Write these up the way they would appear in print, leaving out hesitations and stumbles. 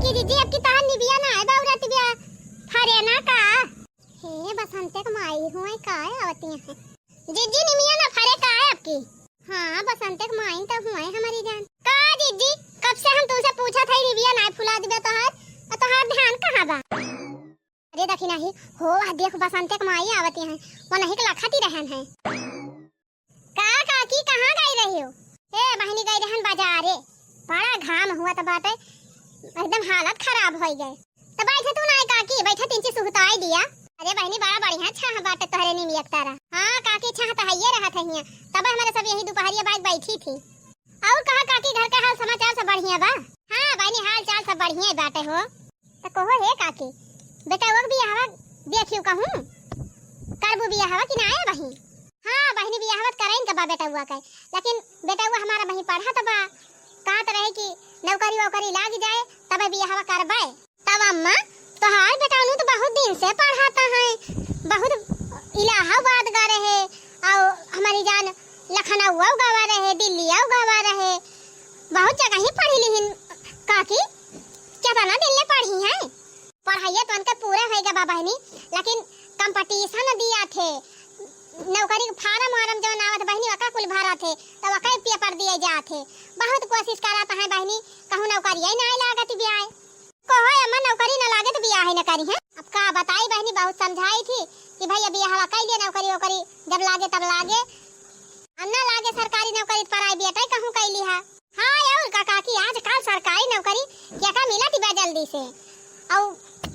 की दीदी अब की तार निबिया ना है बाउरत बिया फरे ना का हे बसंते को माई हुए का है आवती है दीदी निमिया ना फरे का है आपकी। हां बसंते को माई तो हुए हमारी जान का दीदी कब से हम तुमसे पूछा था निबिया ना फुला दिबे तो हाथ ध्यान कहां बा। अरे देखी नहीं हो देख बसंते को माई आवती है वो नहीं के लखती रहन है का काकी कहां गई रही हो। ए बहनी गई रहन बाजारे बड़ा घाम हुआ त बाटे एकदम हालत खराब हो गई तो बैठे तू नहीं काकी बैठे तीन चीज सुहताई दिया। अरे बहनी बड़ा बढ़िया छह बाटे तोहरे निमिया तारा। हां काकी छह त हइये रहा था हिया तब हमारे सब यही दोपहरिया बाद बैठी थी। और कहा काकी घर के हाल समाचार सब बढ़िया बा। हां बहनी हाल चाल सब बढ़िया बाटे हो त कहो हे काकी बेटा वो भी हवा देखियो कहूं करबू बिया हवा कि ना आए बहिन। हां बहनी बिया हवा कराइन का बा बेटा हुआ का लेकिन बेटा हुआ हमारा बहिन पढ़ा त बा कहत रहे कि नौकरी वोकरी लाग जाए तब बिया हवा करबे तब अम्मा तो हाल बेटा नु तो बहुत दिन से पढ़ाता है बहुत इलाहाबाद गा रहे और हमारी जान लखनऊ गावा रहे दिल्ली गावा रहे बहुत जगह ही पढ़ी लिहिन काकी क्या ना दिल्ली पढ़ी है पढ़ाइए तो उनका पूरा होएगा बाबा बहनी लेकिन कंपटीशन दिया थे नौकरी फार्म वारम जो नावत बहनी वका कुल भरा थे तब वका पेपर दिए जाते बहुत कोशिश कराता है बहनी कहूं नौकरी ही ना लागत बियाह कहो अम्मा नौकरी ना लागे तो बियाह न करी है। अब का बताई बहनी बहुत समझाई थी कि भाई बियाह हवा कई लिए नौकरी वोकरी जब लागे तब लागे अन्ना लागे सरकारी नौकरी पराई बेटा कहूं कैली है। हां और काका की आजकल सरकारी नौकरी क्या का मिला थी जल्दी से और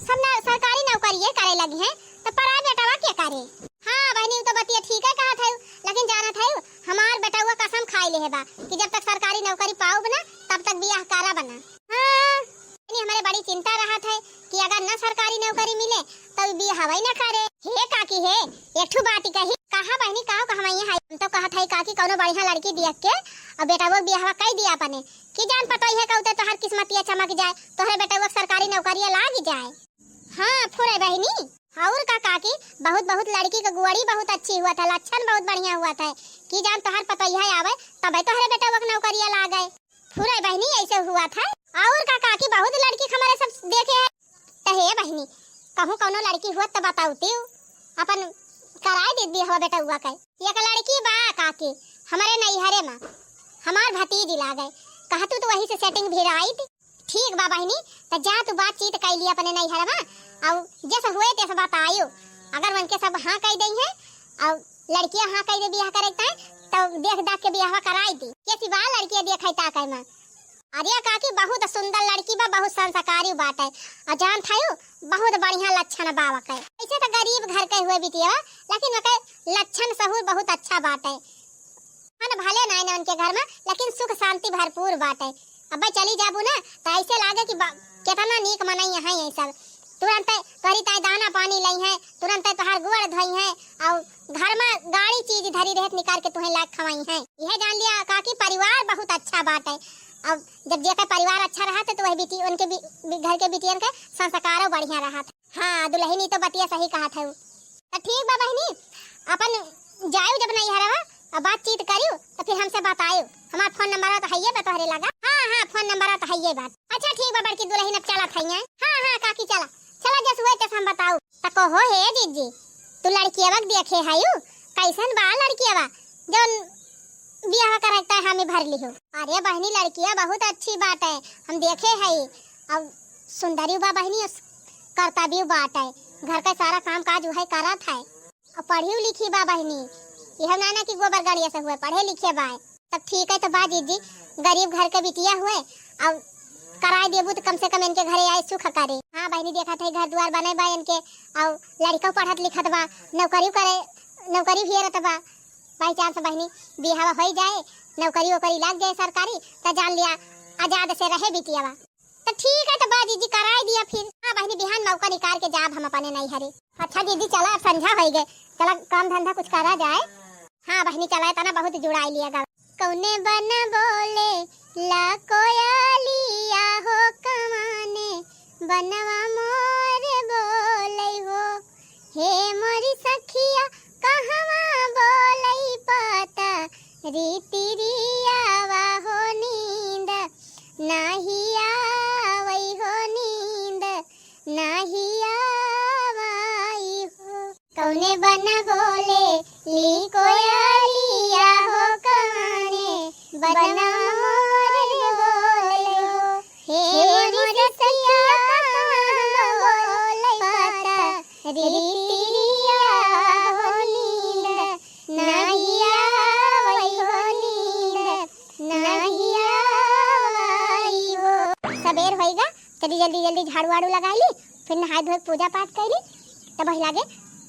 सब सरकारी नौकरी ये करे लगी है तो पराई बेटा क्या करे। हां बहनी तो बतिया ठीक है कहा था लेकिन जाना था हमार बेटा हुआ कसम खाई ले है बा कि जब तक सरकारी नौकरी पाओ बना तब तक बियाह करा बना। हां हमारे बड़ी चिंता रहा था कि अगर न सरकारी नौकरी मिले तो बियाह हवाई न करे। हे काकी हे एकठू बात कही कहा बहनी कहो कहमैया है हम तो कहा था काकी कोनो बढ़िया लड़की देख के और बेटा वो बियाह कई दिया अपने कि जान पटोई है कहते तो हर किस्मतिया चमक जाए तोहरे बेटा वो सरकारी नौकरी लाग जाए। हां फुरे बहनी और का काकी बहुत बहुत लड़की का गुआड़ी बहुत अच्छी हुआ था लक्षण बहुत बढ़िया हुआ था कि जान तोहर पटोई है आवे तबे तोहरे बेटा वो नौकरी लाग गए। फुरे बहनी ऐसे हुआ था और का काकी बहुत लड़की हमारे सब देखे है तो हे बहनी कहूं कोनो लड़की हुआ तो बताऊती अपन कराए दे दी हो बेटा हुआ का एक लड़की बा काकी हमारे नैहरे में हमार भतीजी ला गए कहतू तो वही से सेटिंग भी आई थी ठीक बा बहनी तो जा तू बातचीत कर ली अपने नैहरे में और जैसे हुए तैसे बताइयो अगर उनके सब हां कह दई है और लड़कियां हां कह दे बियाह करे तो देख देख के बियाह कराई दी कैसी बा लड़कियां देखै ता कह में। अरे काकी बहुत सुंदर लड़की बा बहुत संस्कारी बात है और जान थायो बहुत बढ़िया लक्षण बावा के ऐसे तो गरीब घर के हुए बिटिया लेकिन वके लक्षण सहूर बहुत अच्छा बात है हन भले नहीं ना उनके घर में लेकिन सुख शांति भरपूर बात है। अब चली जाबू ना तो ऐसे लागे कि कितना नीक मनई है ये सब तुरंत तोरी ताई दाना पानी लई है तुरंत तोहार गुड़ धोई है और घर में गाड़ी चीज धरी रहत निकाल के तुम्हें लाख खवाई है। यह जान लिया काकी परिवार बहुत अच्छा बात है अब जब जेका परिवार अच्छा रहा तो वही बेटी उनके घर के बेटियन के संस्कारों बढ़िया रहा था। हां दुल्हनी तो बतिया सही कहा था तो ठीक बा बहनी अपन जायो जब नहीं हरवा अब बातचीत करियो तो फिर हमसे बताइयो हमार फोन नंबर तो हइये बा तोहरे लगा। हां फोन नंबर तो हइये बात अच्छा ठीक बा बड़की दुल्हन अब चला थई है। हां काकी चला जस हुए तस हम बताऊ त कहो हे जीजी तू लड़कियावा देखे हायू कैसन बा लड़कियावा जोन बियाह करता है हमें भर लियो। अरे बहनी लड़कियां बहुत अच्छी बात है हम देखे है अब सुंदरी बा बहनी करता भी बात है घर का सारा काम काज है करत है और पढ़ी लिखी बा बहनी यह नाना की गोबर गाड़िया से हुए पढ़े लिखे बा तब ठीक है तो बा जीजी गरीब घर के बिटिया हुए अब कराए देबू तो कम से कम इनके घरे आए सुख करे। हां बहनी देखा था घर द्वार बने बा इनके और लड़का पढ़त लिखत बा नौकरी करे नौकरी भी रहत बा बाई चांस बहनी बिहावा हो जाए नौकरी वोकरी लग जाए सरकारी तो जान लिया आजाद से रहे बिटियावा तो ठीक है तो बा दीदी कराए दिया फिर। हां बहनी बिहान मौका निकाल के जाब हम अपने नहीं हरे। अच्छा दीदी चला अब संझा हो गए चला काम धंधा कुछ करा जाए। हां बहनी चला तना बहुत जुड़ाई लिया गा कौने बन बोले ला कोयलिया हो कमाने बनवा मोर बोले हो हे मोरी सखिया कहवा बोलई पता रीति रियावा हो नींद नाही आवई हो नी बन बोले ली कोयलिया हो काने बना मोर बोले हो हे मोर सैया बोले पता रीतिया हो नींद नहीं आवई हो नींद नहीं आवई हो। सबेर होएगा जल्दी जल्दी जल्दी झाड़ू वाड़ू लगा ली, फिर नहाय धोए पूजा पाठ कैली, तब वही लागे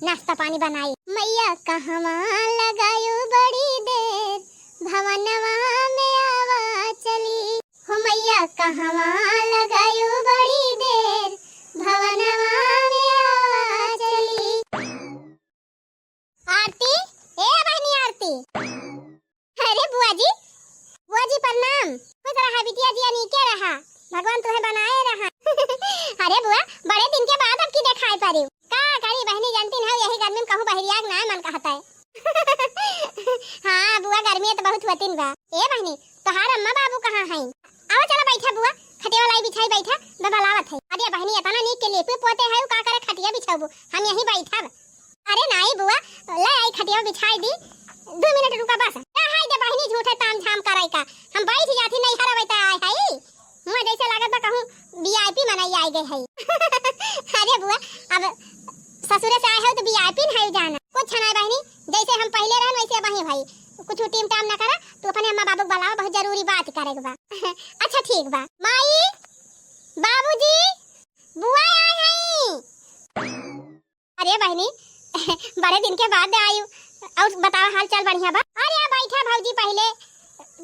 नाश्ता पानी बनाई। मैया कहवा लगायो बड़ी देर भवनवा में आवा चली हो मैया कहवा लगायो बड़ी देर भवनवा में आवा चली। आरती ए बहनी आरती। अरे बुआ जी प्रणाम। खुद रहा बिटिया जी नहीं क्या रहा, भगवान तुम्हें बनाए रहा। अरे बुआ बड़े दिन के बाद अब की दिखाई पड़ी का करी बहनी जानती ना यही गर्मी में कहूं बहरियाग ना मन कहता है। हां बुआ गर्मी है तो बहुत होतिन बा। ए बहनी तोहार अम्मा बाबू कहां हैं? आओ चला बैठा बुआ, खटिया लाई बिछाई बैठा बबलावत है। अरे बहनी इतना नीक के लिए पोते है का करे खटिया बिछाबू, हम यहीं बैठब। अरे नहीं बुआ ले आई खटिया बिछाई दी, 2 मिनट रुका बस। हाय दे बहनी झूठे ताम झाम कराई का, हम बैठ जाती नहीं हरबै त आय है मुझे जैसे लागत बा कहूं वीआईपी मनाई आई गई है। अरे बुआ अब ससुरे से आए हो तो वीआईपी नहीं जाना कुछ नहीं बहनी, जैसे हम पहले रहन वैसे वही भाई कुछ टीम टाम ना करा तो अपने अम्मा बाबू बुलाओ, बहुत जरूरी बात करेगा बा। अच्छा ठीक बा। माई बाबूजी बुआ आए हैं। अरे बहनी बड़े दिन के बाद आयु और बताओ हाल चाल बढ़िया बा? अरे बैठा भौजी पहले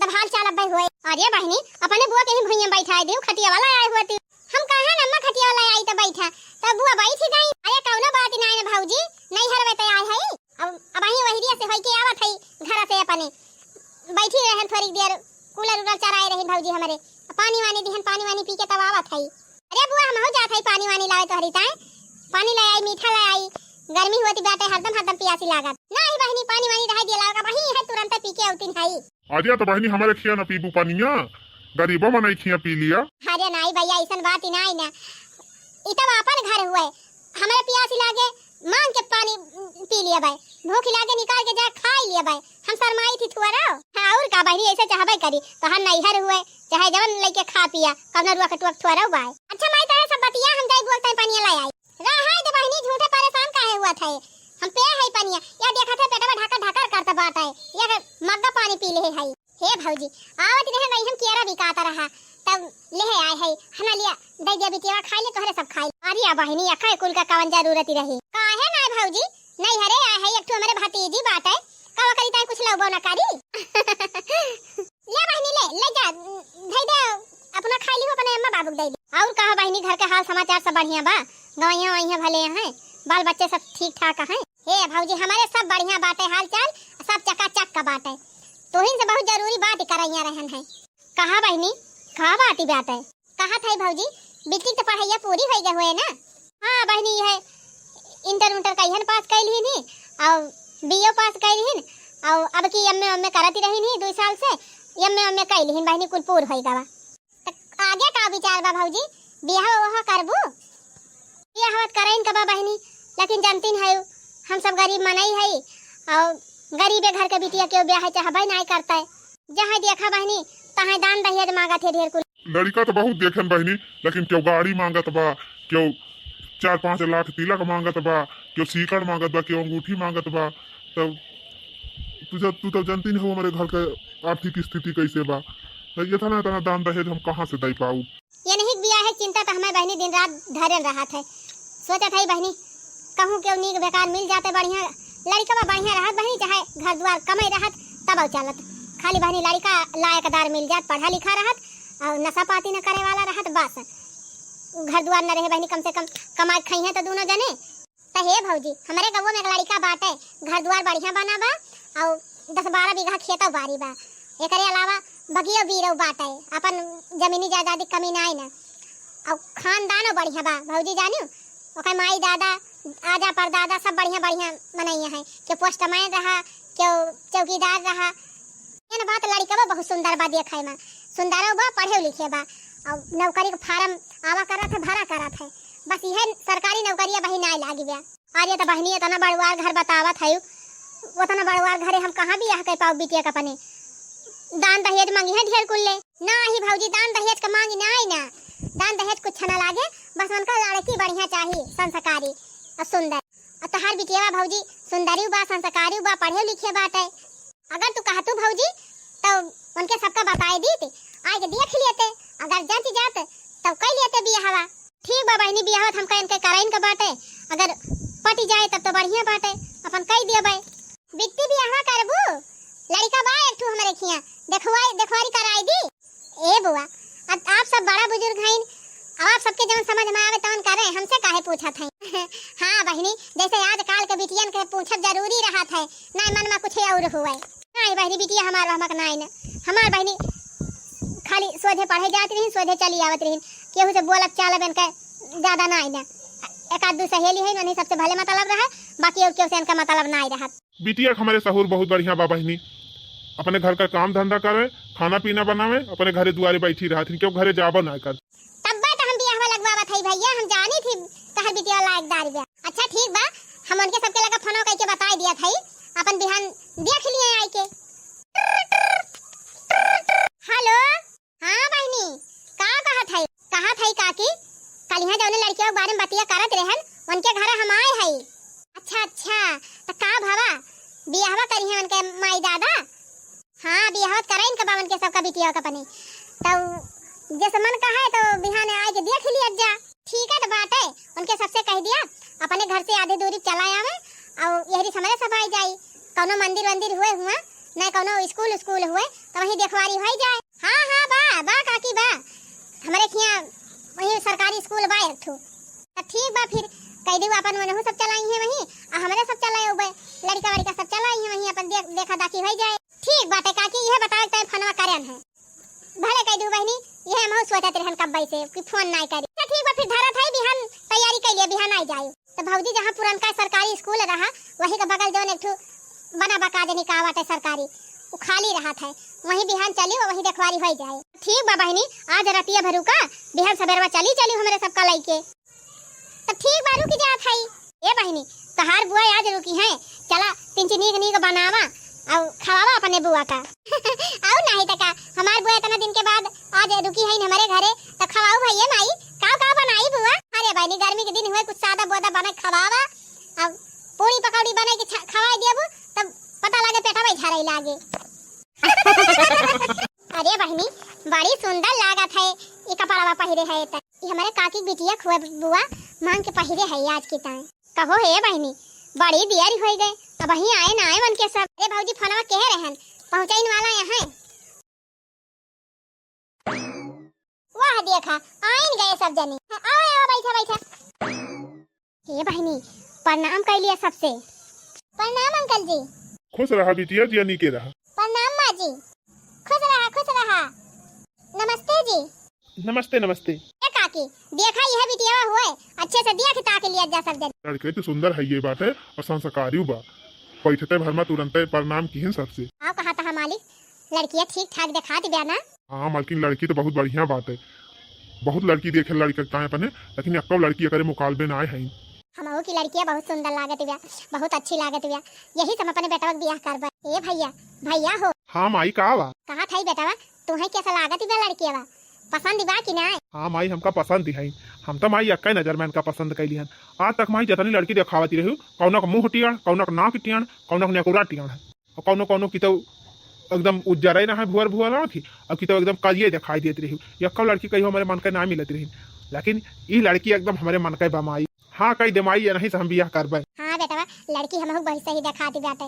तब हाल चाल अब हुए। अरे बहनी अपने बुआ के ही भुइया बैठा दे, खटिया वाला आए हुए हम कहां न अम्मा खटिया वाला आई त बैठा तब बुआ बैठ गई। अरे कौनो बात नहीं ना भौजी नहीं हरवे त आए है अब वही वही से होई के आवत है घर से अपने बैठी रहन थोड़ी देर कूलर उलर चराए रही भौजी हमारे पानी वानी दिहन पानी वानी पी के तब आवत है। अरे बुआ हम हो जात है पानी वानी लावे तोहरी ताए पानी ले आई मीठा ले आई, गर्मी होती बाटे हरदम प्यासी लागत नहीं बहनी पानी वानी रह दिया का वही है तुरंत पी के औतिन है। आजा तो बहनी हमारे खिया ना पीबू पानिया गरीबों में नहीं खिया पी लिया। अरे नहीं भैया ऐसा बात ही नहीं ना, इतना अपन घर हुए हमारे प्यासी लागे मांग के पानी पी लिया भाई, भूख लागे निकाल के जा खा लिया भाई, हम शर्माई थी थुआरा। हां और का बहनी ऐसे चाहबे करी तो हम नहीं हर हुए चाहे जवन लेके खा पिया कवना रुआ कटुआ थुआरा भाई। अच्छा मैं तेरे सब बतिया हम जाई बोलते पानी लाई आई रहा दे बहनी झूठे परेशान काहे हुआ था हम पे है पानिया या देखा था पेटवा ढाका ढाकर करता बात है या मग्गा पानी पी ले है। हे भौजी आवत रहे नहीं हम केरा बिकाता रहा तब ले आए है हना लिया दे दिया बिटिया खा ले तोहरे सब खाई। अरे बहनी अखा कुल का कवन जरूरत रही काहे ना भौजी नहीं हरे आए है एक तो हमारे भतीजी बात है कावा करी ताई कुछ लवबो ना करी। ले बहनी ले जा दे दे अपना खा ली अपने अम्मा बाबू दे दी। और कहा बहनी घर के हाल समाचार सब बढ़िया बा, गवैया वैया भले हैं, बाल बच्चे सब ठीक ठाक हैं? हे भौजी हमारे सब बढ़िया बात है, हाल चाल सब चकाचक का बात है, तोहिन से बहुत जरूरी बात करैया रहन है। कहा बहनी कहा बात है कहा था भौजी बिटिक तो पढ़ाइया पूरी हो गई हुए ना? हां बहनी है इंटर कहिन पास कैली नी और बीओ पास कैली और अब की एमए करती रही नी 2 साल से एमए कैली बहनी कुल पूर हो गवा। तो आगे का विचार बा भौजी बियाह वह करबू? बियाह करैन कबा बहनी, लेकिन जानती है हम सब गरीब मनई है और गरीबे घर के बिटिया के ब्याह चाहबे नहीं करता है, जहां देखा बहनी तहां दान दहेज मांगत है ढेर कुल। लड़का तो बहुत देखन बहनी लेकिन क्यों गाड़ी मांगत बा, क्यों 4-5 लाख तिलक मांगत बा, क्यों सीकड़ मांगत बा, क्यों अंगूठी मांगत बा। तब तू तो जानती नहीं हो हमारे घर के आर्थिक स्थिति कैसे बा, ये था ना इतना दान दहेज हम कहाँ से दे पाऊ। ये नहीं बियाह है चिंता तो हमें बहनी दिन रात धरल रहा था, सोचा था बहनी कहूँ क्यों नीक बेकार मिल जाते बढ़िया लड़का बढ़िया रहत बहनी चाहे घर द्वार कमाई रहत तब चलत, खाली बहनी लड़का लायकदार मिल जात पढ़ा लिखा रहत और नशा पाती न करे वाला रहत बस घर द्वार न रहे बहनी कम से कम कमाई खाई है तो दोनों जने। तो हे भौजी हमारे गाँव में एक लड़का बाटे घर द्वार बढ़िया बना बा और 10-12 बीघा खेतो बारी बा, एकरे अलावा बगियो बीरो बाटे अपन जमीनी जायदाद कमी नहीं ना और खानदानो बढ़िया बा भौजी जानियो ओकर माई दादा आजा परदादा सब बढ़िया बढ़िया मनैया है, क्यों पोस्टमैन रहा क्यों चौकीदार रहा। ये बात लड़का बा बहुत सुंदर बा देखे में, सुंदरो बा पढ़े लिखे बा और नौकरी का फार्म आवा करत है भरा करत है, बस यह सरकारी नौकरिया बही नहीं लागी बा। अरे तो बहनी इतना बड़वार घर बतावत है, उतना बड़वार घरे हम कहाँ बियाह कर पाओ बिटिया का अपने। दान दहेज मांगी है ढेर कुल्ले ना ही भौजी, दान दहेज का मांगी ना आई ना, दान दहेज कुछ ना लागे, बस उनका लड़की बढ़िया चाहिए, संस्कारी और सुंदर। और तोहार बिटिया भौजी सुंदरी बा, संस्कारी बा, पढ़े लिखे बाटे। अगर तू कहतू भौजी तो उनके सबका बताए दी आगे देख लेते, अगर जच जाते तब कह लेते बियाहवा। ठीक बा बहनी, बियाहत हम इनके कराइन के बाटे, अगर पटी जाए तब तो बढ़िया बाटे, अपन कह देबे। बिट्टी बियाहवा करबू, लड़का बा एक ठू हमरे खिया, देखवारी कराई दी। ए बुआ अब आप सब बड़ा बुजुर्ग हैं, आप सबके जवन समझ में आवे तवन करे, हमसे काहे पूछत हैं। हाँ बहनी, जैसे आजकल के बिटियन के पूछब जरूरी रहत है, ना मन में कुछ और हुए। नहीं बहनी, बिटिया हमार हमक नाई न, हमार बहनी खाली सोझे पढ़े जात रही, सोझे चली आवत रही, केहू से बोलत चालब इनका ज्यादा नाई न। एक आध दू सहेली है, नहीं सबसे भले मतलब रहा, बाकी और केहू से इनका मतलब नाई रहत। बिटिया हमारे सहूर बहुत बढ़िया बा बहनी, अपने घर का काम धंधा करे, खाना पीना बनावे, अपने घरे दुआरे बैठी रहती, क्यों घरे जाबो ना कर। तब तो हम बियाहवा लगवावत है भैया, हम जानी थी तहर बिटिया लायकदार बा। अच्छा ठीक बा, हम उनके सबके लगा फोनो कह के बता दिया था, अपन बिहान देख लिए आई के। हेलो, हाँ बहनी, का कहत है काकी, कल यहाँ जौने लड़कियों के बारे में बतिया करत रहन, उनके घर हम आए है। अच्छा तो का भावा बियाहवा करी है उनके माई दादा? हाँ बियाहत कराइन के बावन के सबका बिटिया का पनी, तो जैसे मन का है तो बिहाने आए के देख लिया जा। ठीक है तो बात है, उनके सबसे कह दिया अपने घर से आधे दूरी चला आवे, और यही समझ सब आई जाई, कौनो मंदिर हुए हुआ न कौनो स्कूल हुए तो वही देखवारी हो जाए। हाँ बा काकी बा, हमारे खिया वही सरकारी स्कूल बा एक ठो, तो ठीक बा फिर कह दी अपन मनहु सब चलाई है वही, और हमारे सब चलाए उबे लड़का सब चलाई है वही, अपन देखा दाखी हो जाए। ठीक बात है काकी, यह बताओ तय फोनवा करन है, भले कह दू बहनी, यह हम सोचत रहन कब से कि फोन नहीं करी। तो ठीक बा फिर धरत है, बिहान तैयारी कर लिया, बिहान आई जाए। तो भौजी जहाँ पुरनका सरकारी स्कूल रहा वही का बगल जो एक ठो बना बकाजनी कावट है सरकारी, वो खाली रहा था, वही बिहान चली वही देखवारी हो जाए। ठीक बा बहनी, आज रतिया भरू का बिहान सवेरवा चली हमारे सबका लइके, तो ठीक बा रुकी जात है। ए बहनी तहार बुआ आज रुकी है, चला तिनची नीक बनावा और खवावा अपने बुआ का। और नहीं तो का हमार बुआ इतना दिन के बाद आज रुकी है हमारे घरे, तो खवाऊ भैया माई का बनाई बुआ? अरे बहनी गर्मी के दिन हुए कुछ सादा बोदा बना खवावा, अब पूरी पकौड़ी बना के खवाई देबू, तब पता लगे पेटा में झाड़ाई लागे। अरे बहनी बड़ी सुंदर लागत है, ये कपड़वा पहिरे है, तक ये हमारे काकी बिटिया खुआ बुआ मांग के पहिरे है आज के टाइम। कहो हे बहनी बड़ी देरी हो गए, अब वहीं आए ना आए उनके सब। अरे भौजी फोनवा कह रहन पहुंचाइन वाला यहाँ, वाह देखा आइन गए सब जने। आओ बैठा। हे बहनी प्रणाम कर लिया सबसे। प्रणाम अंकल जी। खुश रहा बिटिया, जिया के रहा। प्रणाम माँ जी, खुश रहा। नमस्ते जी। नमस्ते। ए काकी देखा यह बिटिया हुए, अच्छे से देख ताक लिया जा सब जने। लड़के तो सुंदर है ये बात है, और संस्कारी बा, बैठते भर में तुरंत प्रणाम की सबसे। आप कहा था मालिक, लड़कियां ठीक ठाक दिखा दी ना? हाँ मालकिन लड़की तो बहुत बढ़िया बात है, बहुत लड़की देखे लड़का अपने, लेकिन अक्का लड़की करे मुकाबले ना आए हैं। हमहू की लड़कियां बहुत सुंदर लागत बिया, बहुत अच्छी लागत बिया, यही सब अपने बेटवा के बियाह करबा। ए भैया हो। हाँ माई कहा था बेटवा तुम्हें कैसा लागत बिया लड़किया, पसंद बा कि ना? हाँ माई हमका पसंद है, हम तो माई अक्का नजर में इनका पसंद कैली हन। आज तक माई जितनी लड़की दिखावती रही, कौनो का मुंह टियाण, कौनो का नाक टियाण, कौनो का नेकुरा टियाण है, और कौनो की तो एकदम उज्जर ना है, भुअर ना थी, अब की तो एकदम कलिए दिखाई देती रही। यक्का लड़की कहीं हमारे मन का ना मिलती रही, लेकिन ये लड़की एकदम हमारे मन का बमाई। हाँ कही दे नहीं से हम बियाह करबे। हाँ बेटा लड़की हमहू बड़ी सही दिखाती बाटे,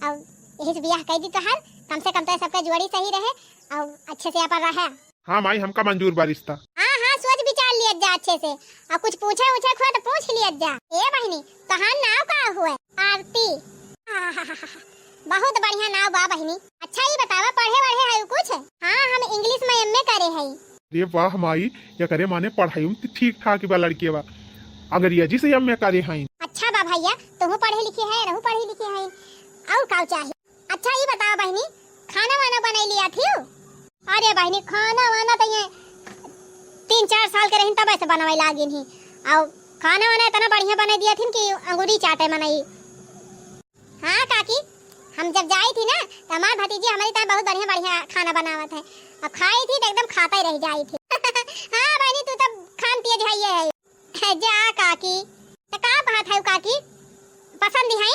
और यही से बियाह कर दी तो हर कम से कम तो सबका जोड़ी सही रहे और अच्छे से अपन रहे। हाँ माई हमका मंजूर बा रिश्ता। हाँ सोच विचार लिया जा अच्छे से, और कुछ पूछे खुआ तो पूछ लिया जा। ए बहनी कहाँ नाव का हुए? आरती। बहुत बढ़िया नाव बा बहनी। अच्छा ये बतावा पढ़े है कुछ? हाँ हम इंग्लिश में एमए करे है। अरे वाह माई, या करे माने पढ़ाई में ठीक ठाक बा लड़की बा, अगर ये जी से एमए करे हैं। अच्छा बा भैया, तुम पढ़े लिखे है, रहू पढ़े लिखे है, और का चाहिए? अच्छा ये बताओ बहनी खाना वाना बना लिया थी? अरे बहनी खाना वाना तो ये 3-4 साल के रही तब ऐसे बनवाई लागिन ही, और खाना वाना इतना बढ़िया बना दिया थी कि अंगूरी चाटे मनई। हाँ काकी, हम जब जाई थी ना तो हमार भतीजी हमारी तरह बहुत बढ़िया बढ़िया खाना बनावत है। अब खाई थी तो एकदम खाता ही रह जाई थी। हाँ बहनी तू तब खान पिए जाइए है। जा काकी, तो का बात है काकी, पसंद है?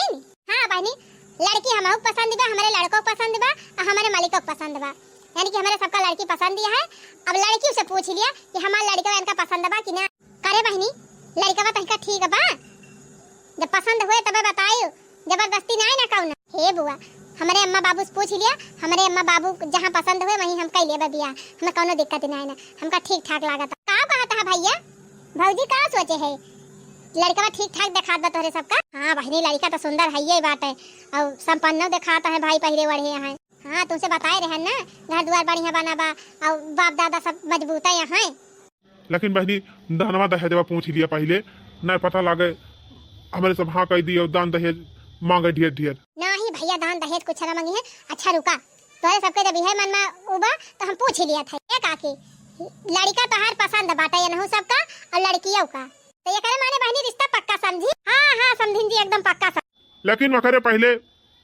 हाँ बहनी, लड़की हमहू पसंद बा, हमारे लड़कों को पसंद बा और हमारे मालिकों को पसंद बा, यानी कि हमारे सबका लड़की पसंद है। अब लड़की से पूछ लिया कि हमारा लड़का इनका पसंद बा कि ना। करे बहनी, लड़का तनिका ठीक बा, जब पसंद हुए तब बताइयो, जबरदस्ती ना ना कहू ना। हे बुआ, हमारे अम्मा बाबू से पूछ लिया, हमारे अम्मा बाबू जहाँ पसंद हुए वहीं हम कह लेबा बिया, हमें कोनो दिक्कत नहीं ना, हमका ठीक ठाक लागत। का बात है भैया, भौजी का सोचे है, लड़का ठीक ठाक दिखात बा तोरे सबका? हाँ बहनी, लड़का तो सुंदर है ये बात है, और संपन्न दिखाता है, भाई पहरे बढ़े हैं। हाँ तुमसे बताए रहे ना, घर द्वार बढ़िया बना बा और बाप दादा सब मजबूत है यहाँ। लेकिन बहनी दानवा दहेजवा पूछ लिया पहले, न पता लगे हमारे सब हाँ कह दिए, दान दहेज मांगे ढेर ढेर। नहीं भैया, दान दहेज कुछ ना मांगी है। अच्छा रुका, तोरे सबके जब है मन में उबा तो हम पूछ लिया था। ये काकी, लड़का तोहार पसंद बाटा या नहीं सबका, और लड़कियों का, तो ये करे माने बहनी रिश्ता पक्का समझी? हाँ हाँ समझी जी, एकदम पक्का समझी। लेकिन वकरे पहले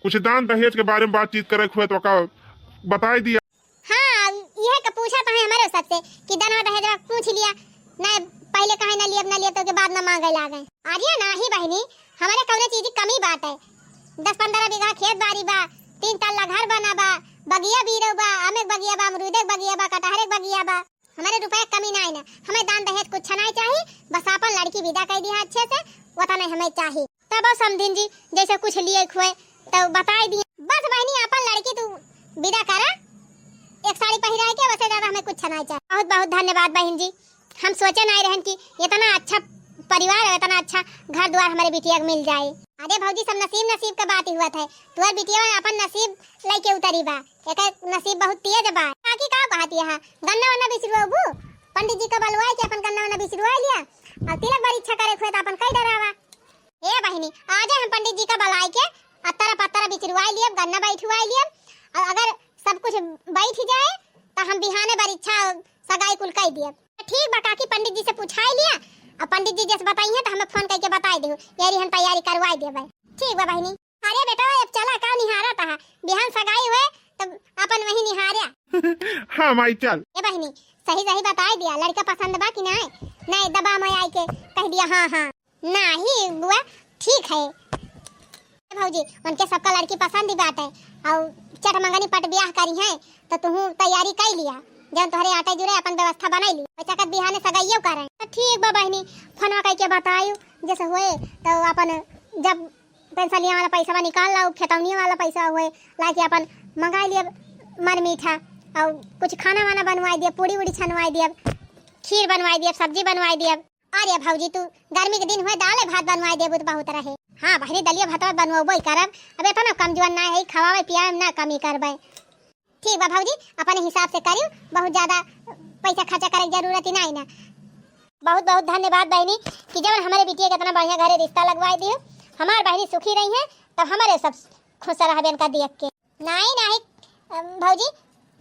कुछ दान दहेज के बारे में बातचीत करे हुए तो का बता दिया। हाँ ये का पूछा था हमारे सबसे कि दान दहेज पूछ लिया ना, पहले कहे ना लिया तो के बाद ना मांगे लागे। आर्या ना ही बहनी, हमारे कौने चीज की कमी बात है। 10-15 बीघा खेत बाड़ी बा, 3 तल्ला घर बना बा, बगिया बीरो बा, आमे बगिया बा, अमरूदे बगिया बा, कटहरे बगिया बा। हमारे रुपए कमी ना है ना, हमें दान दहेज कुछ नहीं चाहिए, बस अपन लड़की विदा कर दिया अच्छे से, वो तो नहीं हमें चाहिए। तब समझिन जी जैसे कुछ लिए खुए तो बता दिए, बस बहनी अपन लड़की तू विदा करा, एक साड़ी पहना के, वैसे ज्यादा हमें कुछ नहीं चाहिए। बहुत बहुत धन्यवाद बहन जी, हम सोचे नहीं रहन कि इतना अच्छा परिवार है, इतना अच्छा घर द्वार हमारे बिटिया को मिल जाए। अरे भौजी सब नसीब का बात ही हुआ था, तुम्हारे बिटिया अपन नसीब लेके उतरी बा, एक नसीब बहुत तेज बा। काकी का बात है, गन्ना वन्ना बिचरुआबू, पंडित जी का बलवाए के अपन गन्ना वन्ना बिचरुआ लिया, और तिलक बार इच्छा करे खुए तो अपन कई डरावा। ए बहनी, आज हम पंडित जी का बलवाए के अत्तरा पत्तरा बिचरुआ लिए, गन्ना बैठुआ लिए, और अगर सब कुछ बैठ जाए तो हम बिहाने बार इच्छा सगाई कुल कह दिए। ठीक बा काकी, पंडित जी से पूछाई लिया, और पंडित जी जैसे बताइए तो हमें फोन करके बता दे, यारी हम तैयारी करवाई देबे। ठीक बा बहनी। अरे बेटा अब चला, का निहारा था, बिहान सगाई हुए तब अपन वही निहारिया। हाँ माई चल। ए बहनी सही सही बताई दिया, लड़का पसंद बा कि नहीं? नहीं दबा में आई के कह दिया हाँ हाँ, नहीं बुआ ठीक है। भौजी उनके सबका लड़की पसंद ही बात है, और चट मंगनी पट ब्याह करी है तो तू तैयारी कर लिया, जब तुम्हारे आटे जुड़े अपन व्यवस्था बनाई ली, चकत बिहाने सगाइयो करे। तो ठीक बा बहनी, फोनवा कह के बतायू जैसे हुए तो अपन जब पेंशनिया वाला पैसा निकाल लाओ, खेतौनिया वाला पैसा हुए लाके अपन मंगा लिए मर मीठा, और कुछ खाना वाना बनवाई दिए, पूड़ी उड़ी छनवाई दिए, खीर बनवाई दिए, सब्जी बनवाई दिए। अरे भौजी तू गर्मी के दिन हुए दाल भात बनवाई देबू तो बहुत रहे। हाँ बहनी दलिया भात बनवाबो करब, अब इतना कमजोर ना है, खवावे पियावे ना कमी करबे। ठीक बा भौजी, अपने हिसाब से करियो, बहुत ज्यादा पैसा खर्चा करे की जरूरत ही नहीं ना। बहुत बहुत धन्यवाद बहनी कि जब हमारे बिटिया के इतना बढ़िया घरे रिश्ता लगवाई दियो, हमार बहनी सुखी रही है तो हमारे सब खुश रहबे इनका देख के। नहीं नहीं भौजी,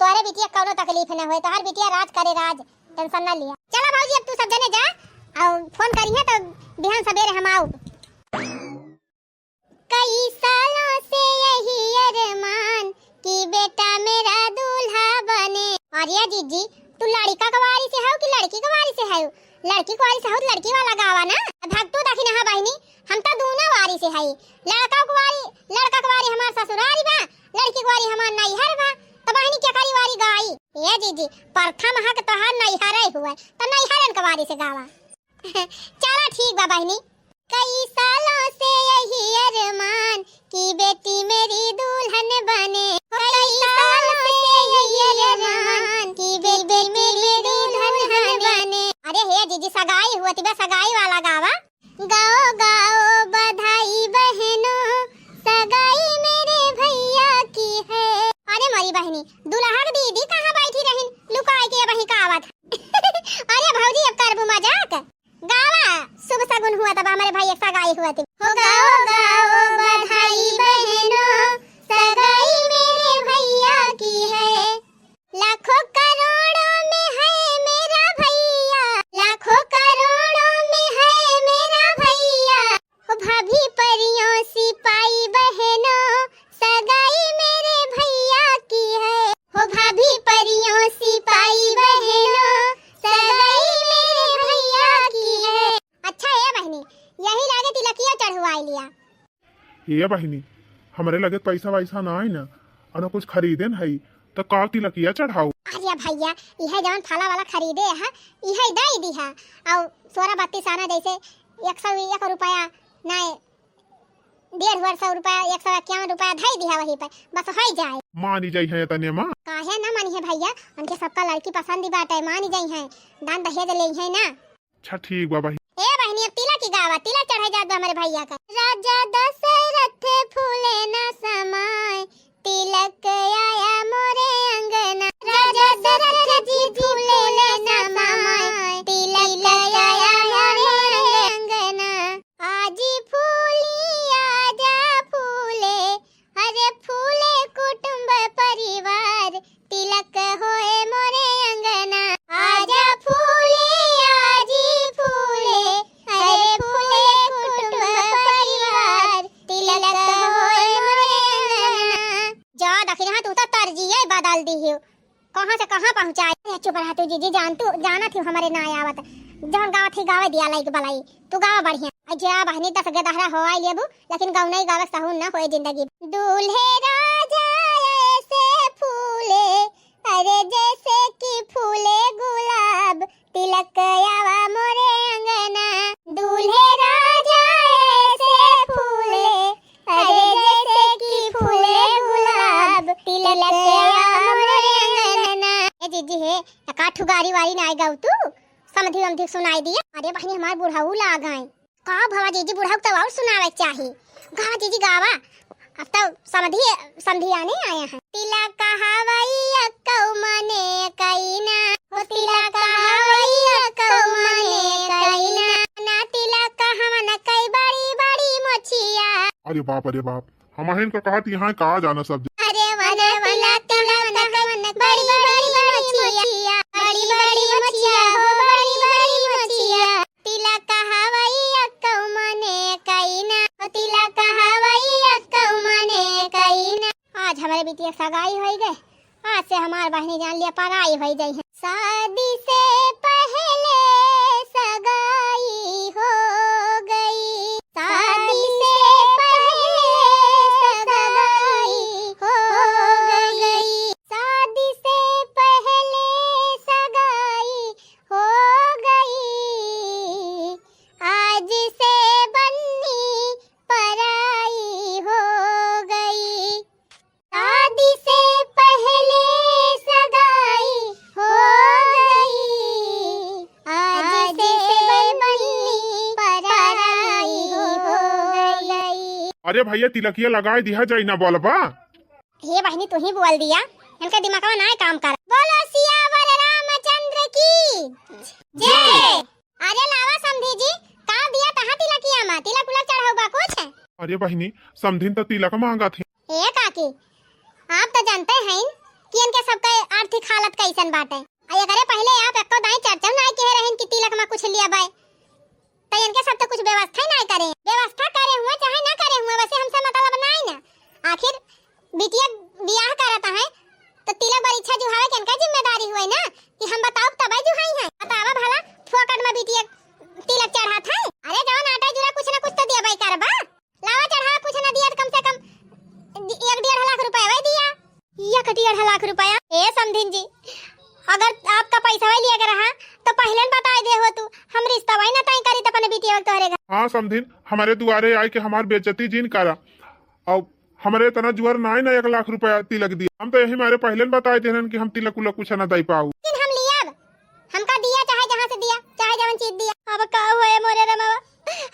तोरे बिटिया कोनो तकलीफ ना होए, तोहर बिटिया राज करे राज, टेंशन ना लिया। चला भौजी अब तू सब जने जा, और फोन करी है तो बिहान सवेरे हम आओ। कई सालों से यही अरमान कि बेटा मेरा दूल्हा बने। अरे जीजी तू लड़का कवारी से है कि लड़की कवारी से है? लड़की कवारी से हो तो लड़की वाला गावा ना, भक्तू दखी ना बहनी, हम तो दोनों वारी से है। लड़का कवारी हमार ससुरारी बा, लड़की कवारी हमार नैहर बा, तो बहनी क्या करी वारी गाई? ये जीजी प्रथम हक तोहार नैहर हुआ तो नैहरन कवारी से गावा। चला ठीक बा बहनी। कई सालों से यही अरमान कि बेटी मेरी दुल्हन बने, कई सालों से यही अरमान कि बेटी मेरी दुल्हन बने। अरे हे जीजी सगाई हुआ थी, सगाई वाला गावा। गाओ गाओ बधाई बहनों, सगाई मेरे भैया की है। अरे मरी बहनी, दुल्हा की दीदी कहाँ बैठी रही लुकाई के वही का आवत। अरे भौजी अब करबू मजाक, गावा शुभ सगुन हुआ तब हमारे भाई एक सगाई हुआ थी। हो गाओ गाओ बधाई बहनों, सगाई मेरे भैया की है। लाखों करोड़ों में है मेरा भैया, लाखों करोड़ों में है मेरा हे बहिनी हमारे लगे पैसा वैसा ना है ना और कुछ खरीदे न है तो का तिलकिया चढ़ाऊ। अरे भैया यह जवन फला वाला खरीदे है यह दे दी है और 16-32 आना जैसे 101 रुपया ना 150 रुपया 151 रुपया धई दिया वही पे बस हो जाए। मानी जाई है तने मां काहे ना मानी है भैया उनके सबका लड़की पसंद ही बात है मानी जाई है दान दहेज ले है ना। अच्छा ठीक बा भाई। ए बहनी अब तिलक की गावा तिलक चढ़ाई जात बा हमारे भैया का। राजा दशरथ फूले ना समाय तिलक आया मोरे अंगना राजा दशरथ जी फूले ना समाय तिलक आया मोरे अंगना आजी फूली आजा फूले अरे फूले कुटुंब परिवार तिलक होए मोरे अंगना आजा फूली आजी फूले अरे फूले कुटुंब परिवार तिलक होए मोरे अंगना। जा दखिन हाथ उतर तरजीए बदल दी हो कहां से कहां पहुंचाए। चुप रहा तू जीजी जाना थी हमारे ना आवत जौन गाँव थी गावे दिया लाइक बलाई तू गावा बढ़िया जा बहनी 10 गदहरा हो आई लेबू लेकिन गाँव नहीं गावे सहून ना होए जिंदगी। दूल्हे राजा ऐसे फूले अरे जैसे कि फूले गुलाब तिलक आवा मोरे अंगना दूल्हे राजा ऐसे फूले अरे जैसे कि फूले गुलाब तिलक आवा मोरे अंगना। ए जीजी हे काठू गाड़ी वाली ना आई गाऊ तू समझी समझी सुनाई दिया। अरे बहनी हमार बुढ़ाऊ ला गए का भवा जीजी बुढ़ाऊ तो और सुनावे चाहिए गावा जीजी गावा अब तो समझी आने आया है। तिला कहावैया कौ मने कईना हो तिला कहावैया कौ मने कईना ना तिला कहवन कई बड़ी बड़ी मछिया। अरे बाप हमारे इनका कहा थी यहाँ कहा जाना सब। अरे वना तिला कहवन बड़ी बड़ी मछिया बड़ी बड़ी मछिया हो बड़ी बड़ी मछिया तिला कहावैया कौ मने कईना हो तिला कहावैया कौ मने कईना। आज हमारे बिटिया सगाई हो गए आज से हमारे बहनी जान लिया पराई हो गई है। शादी से पहले सगाई हो गई शादी से पहले सगाई हो गई शादी से पहले सगाई हो गई आज से बन्नी पराई हो गई शादी से पहले सगाई हो गई आज से बन्नी पराई हो गई। अरे भैया तिलकिया लगाए दिया जाए ना बोलबा। हे बहनी तू ही बोल दिया इनका दिमाग में ना काम कर। बोलो सियावर रामचंद्र की जय। अरे लावा समधी जी का दिया तहां तिलकिया मा तिलक उलक चढ़ाऊ बा कुछ। अरे बहिनी समधिन तो तिलक मांगा थे। ए काकी आप तो जानते हैं कि इनके सबका आर्थिक हालत कैसन बाटे अये करे पहले आप एको दाई चर्चा ना कह रहे कि तिलक में कुछ लिया बाय तो इनके सब तो कुछ व्यवस्था ना करे व्यवस्था करे हुए चाहे ना करे हुए वैसे हमसे मतलब नहीं ना आखिर बिटिया ब्याह करता है तो तिलक पर इच्छा जुहावे के इनका जिम्मेदारी हुई ना कि हम बताओ तब जुहाई है बतावा भला फोकट में बिटिया तिलक चढ़ा था। अरे जाओ आटा जुरा कुछ ना कुछ तो दिया भाई करबा लावा चढ़ा कुछ ना दिया कम से कम 1.5 लाख रुपया वही दिया 1.5 लाख रुपया। ए समधिन जी अगर आपका पैसा वही लिया रहा तो पहले बता दे हो तू हम रिश्ता वही ना तय करी तो अपने बिटिया वक्त तोहरे घर। हाँ समधिन हमारे दुआरे आए के हमार बेइज्जती जिन करा और हमारे तना जुआर ना 1 लाख रुपया तिलक दिया हम तो यही हमारे पहले बताए थे कि हम तिलक उलक कुछ ना दे पाऊ हम लिया हमका दिया चाहे जहाँ से दिया चाहे जवन चीज दिया अब का होए मोरे रमावा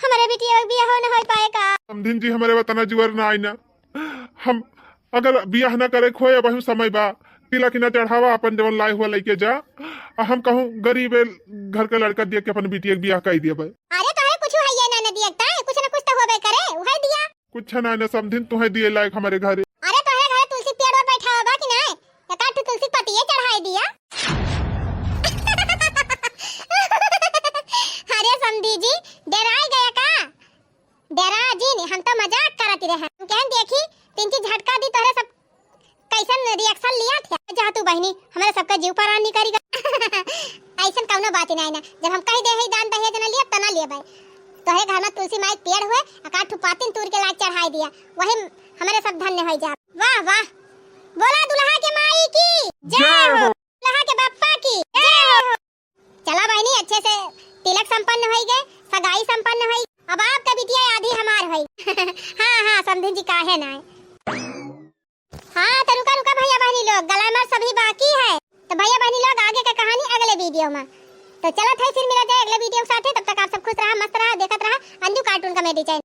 हमारे बिटिया बियाह हो ना हो पाए का। समधिन जी हमारे वतना जुआर ना आई ना हम अगर बियाह ना करे खोए अब हम समय बा तिलक ना चढ़ावा अपन जवन लाए हुआ लेके जा हम कहूँ गरीब घर का लड़का दिया के अपन बिटिया बियाह कर दिया भाई। अरे तोहे कुछ है ये ना दिया कुछ ना कुछ तो होबे करे वही दिया कुछ ना ना समधिन तुम्हें दिए लायक हमारे घरे। अरे तोहरे घर तुलसी पेड़ पर बैठा होगा कि नहीं एकाठ तुलसी पतिये चढ़ाई दिया। अरे समधी जी डराई गया का डरा जी नहीं हम तो मजाक करत रहे हम कहन देखी 3 झटका दी तोहरे सब कैसन रिएक्शन लिया थे जा तू बहनी हमारे सबका जीव पर नहीं करी ऐसन कौनो बात नहीं ना जब हम कह दे है दान दहेज ना लिया तना लिया भाई तोहे घर में तुलसी माई पेड़ हुए अकाठ पातिन तूर के लाग चढ़ाई दिया, वही हमारे सब धन्य हो जा। वाह वाह, बोला दुल्हा के माई की जय हो, दुल्हा के बाप्पा की जय हो। चला बहनी, अच्छे से तिलक संपन्न हो गए, सगाई संपन्न हुई। अब आपका बिटिया आधी हमार हुई। हाँ हाँ समझी जी, काहे ना। हाँ तो रुका रुका भैया बहनी लोग, गला में सभी बाकी है। तो भैया बहनी लोग आगे का कहानी अगले वीडियो में। तो चलो फिर मिला जाए अगले वीडियो के साथ। तब तक आप सब खुश रहा, मस्त रहा, देखत रहा अंजू कार्टून कॉमेडी चैनल।